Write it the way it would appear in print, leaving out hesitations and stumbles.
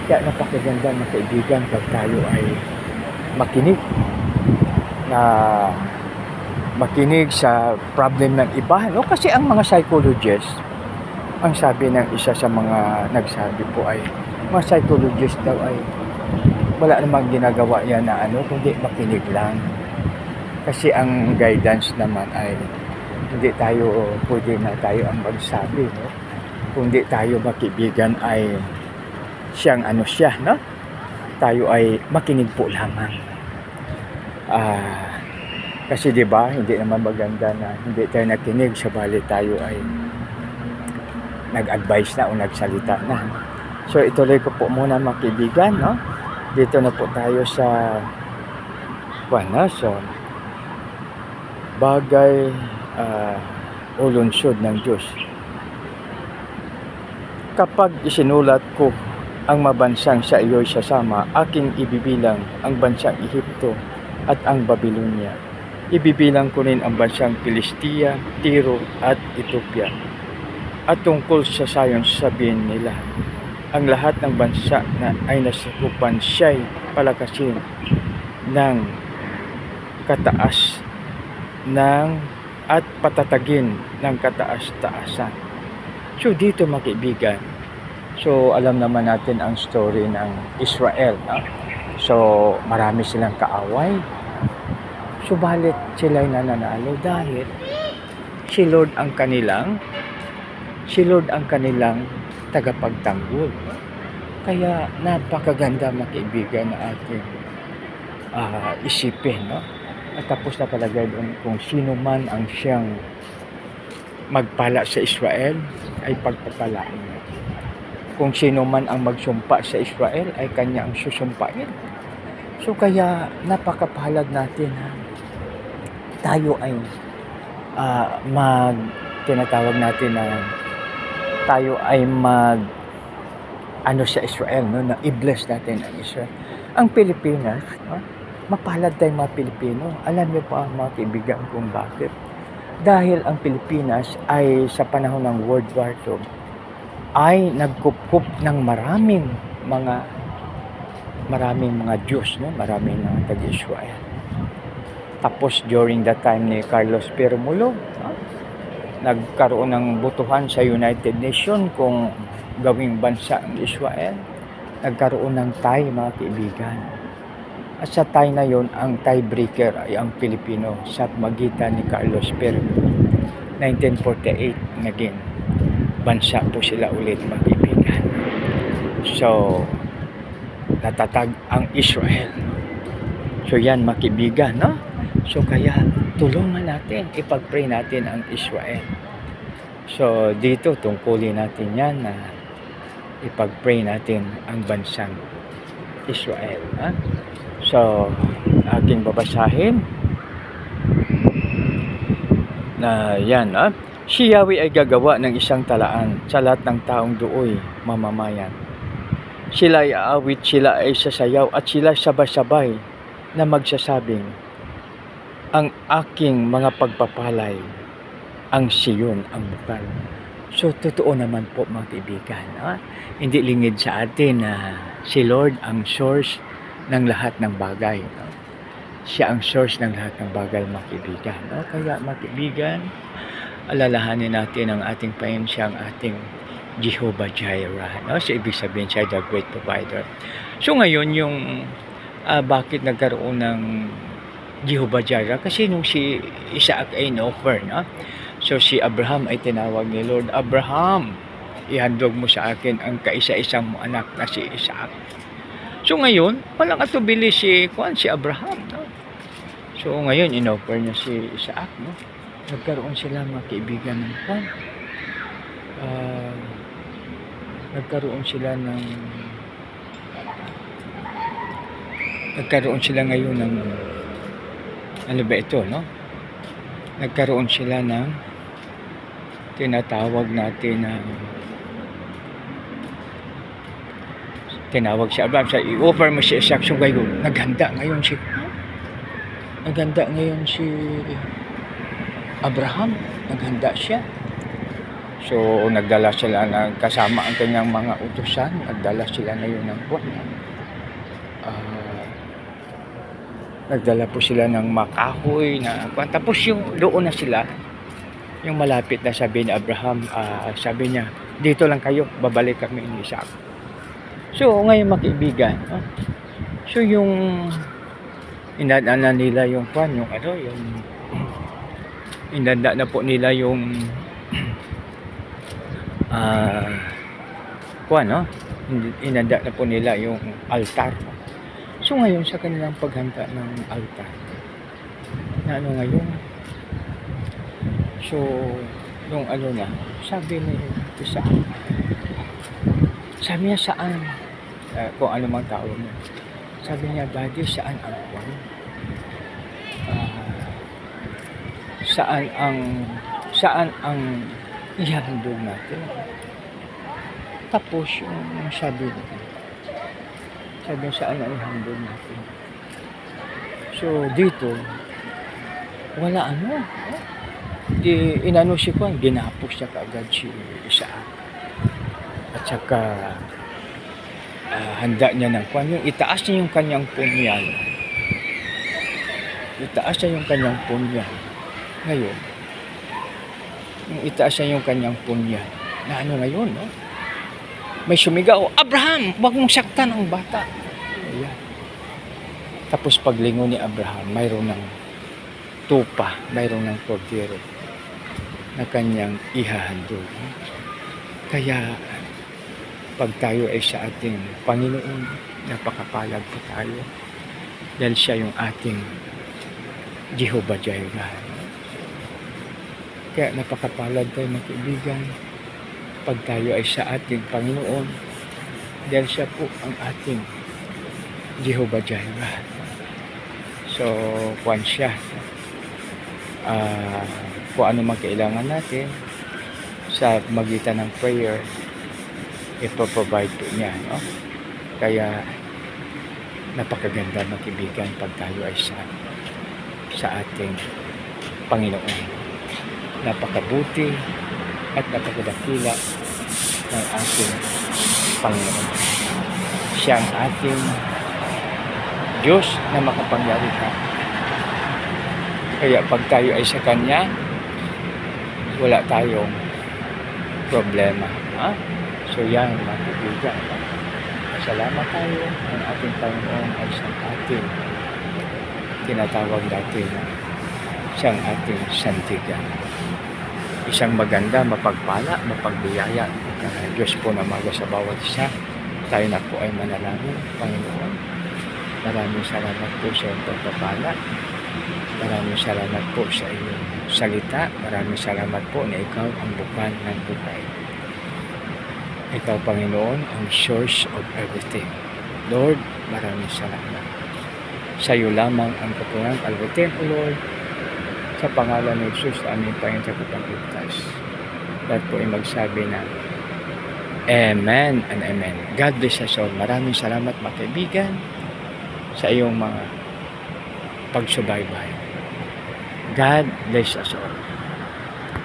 Kaya napakaganda mga kaibigan pag tayo ay makinig na makinig sa problem ng iba, no? Kasi ang mga psychologists, ang sabi ng isa sa mga nagsabi po ay mga psychologist daw ay wala namang ginagawa yan na kundi makinig lang. Kasi ang guidance naman ay hindi tayo pwede na tayo ang magsabi, no? Kundi tayo makibigan ay siyang siya, no? Tayo ay makinig po lamang. Kasi 'di ba, hindi naman maganda na hindi tayo nakinig, sabali tayo ay nag-advise na o nagsalita na. So ituloy ko po muna mga kaibigan, no? Dito na po tayo sa so bagay o lungsod ng Diyos. Kapag isinulat ko ang mabansang sa iyo'y sasama, aking ibibilang ang bansang Ehipto at ang Babylonia. Ibibilang ko rin ang bansang Pilistia, Tiro at Ethiopia. At tungkol sa Sayon, sabihin nila, ang lahat ng bansa na ay nasakupan siya'y palakasin ng kataas at patatagin ng kataas-taasan. So dito mga kaibigan, so alam naman natin ang story ng Israel, no? So marami silang kaaway, subalit sila'y nananalo dahil si Lord ang kanilang tagapagtanggol. Kaya napakaganda mga kaibigan na ating isipin, no? At tapos na palagay doon kung sino man ang siyang magpala sa Israel ay pagpapalain niya. Kung sino man ang magsumpa sa Israel ay kanya ang susumpain. So kaya napakapalad natin tayo ay tinatawag natin na tayo ay sa Israel, no? Na i-bless natin ang Israel. Ang Pilipinas, no? Mapalad tayong mga Pilipino. Alam niyo pa mga kaibigan kung bakit? Dahil ang Pilipinas ay sa panahon ng World War II ay nagkukup ng maraming mga Diyos, no? Maraming mga taga-Israel. Tapos during that time ni Carlos Peromulo, no? Nagkaroon ng botohan sa United Nations kung gawing bansa ang Israel. Nagkaroon ng tie mga kaibigan. At sa tie na yon, ang tiebreaker ay ang Pilipino sa magitan ni Carlos Peromulo. 1948 naging bansa po sila ulit mga kaibigan. So natatag ang Israel. So yan mga kaibigan, no? So kaya tulungan natin, ipag-pray natin ang Israel. So dito tungkulin natin yan na ipag-pray natin ang bansang Israel, ha? So aking babasahin na yan, ha? Si Yahweh ay gagawa ng isang talaan sa lahat ng taong dooy mamamayan. Sila ay aawit, sila ay sasayaw at sila sabay-sabay na magsasabing, ang aking mga pagpapalay, ang Siyon ang bukal. So totoo naman po mga kaibigan, ha? Hindi lingid sa atin na si Lord ang source ng lahat ng bagay, no? Siya ang source ng lahat ng bagay mga kaibigan, no? Kaya mga kaibigan, alalahanin natin ang ating Panginoon, siya ang ating Jehovah Jireh, no? So ibig sabihin siya the great provider. So ngayon yung bakit nagkaroon ng Jehovah Jireh? Kasi nung si Isaac ay in-offer, no? So si Abraham ay tinawag ni Lord, Abraham, ihandog mo sa akin ang kaisa-isang mo anak na si Isaac. So ngayon, walang atubili si Abraham, no? So ngayon in-offer niya si Isaac, no? Nagkaroon sila mga kaibigan ng nagkaroon sila ngayon ng ano ba ito, no? Nagkaroon sila ng tinatawag natin na tinawag si Abraham, sa i-offer mo si Isaac. So ngayon, naghanda ngayon si Abraham, naghanda siya. So, nagdala sila ng kasama ang kanyang mga utusan. Nagdala sila ngayon ng buwan. Nagdala po sila ng makahoy na kuwan. Tapos yung doon na sila, yung malapit na sabi ni Abraham, sabi niya, dito lang kayo, babalik kami ni Isaac. So, ngayon mga kaibigan, so yung inadana nila yung kuwan, yung ano, yung inanda na po nila yung kuwan, no? Inanda na po nila yung altar. So ngayon sa kanilang paghanda ng altar, na ano ngayon, so yung ano na, sabi ni isa, sabi niya saan, kung ano mang tao niya, sabi niya, Daddy, saan ang kuwan? Saan ang ihahandog natin? Tapos yung sabi niya, saan ang ihahandog natin? So dito, wala ano, di inano si Kwan, ginapos siya kaagad si Isaac. At saka handa niya ng Kwan, yung itaas niya yung kanyang punyan. Itaas niya yung kanyang punyan. Ngayon, yung itaas niya yung kanyang punyan. Na ano ngayon, no? May sumigaw, Abraham, wag mong saktan ang bata. Ayan. Tapos paglingon ni Abraham, mayroon ng tupa, mayroon ng kordero na kanyang ihahandog. Kaya pag tayo ay sa ating Panginoon, napakapalag po tayo dahil siya yung ating Jehovah Jireh. Kaya napakapalag tayo mga kaibigan pag tayo ay sa ating Panginoon dahil siya po ang ating Jehovah Jireh. So, kuwan siya. Kung ano man kailangan natin sa magitan ng prayer, ipoprovide po niya, no? Kaya napakaganda mga kaibigan pag tayo ay sa ating Panginoon. Napakabuti at napakadakila ng ating Panginoon. Siya ang ating Diyos na makapangyarihan. Kaya pag tayo ay sa Kanya, wala tayong problema. So yan, mga kaibigan. Salamat tayo ang ating Panginoon ay siyang ating tinatawag natin na siyang ating sandigan. Isang maganda, mapagpala, mapagbiyaya ng Diyos po na maga sa bawat isa. Tayo na po ay manalangin, Panginoon. Maraming salamat po sa iyong pagpapala. Maraming salamat po sa iyong salita. Maraming salamat po na ikaw ang bukan ng buhay. Ikaw, Panginoon, ang source of everything. Lord, maraming salamat. Sa iyo lamang ang kapunang kalbutin, O Lord, sa pangalan ni Jesus, aming Panginoon sa kapagligtas. Lahat po ay magsabi na Amen and Amen. God bless us all. Maraming salamat mga kaibigan sa iyong mga pagsubaybay. God bless us all.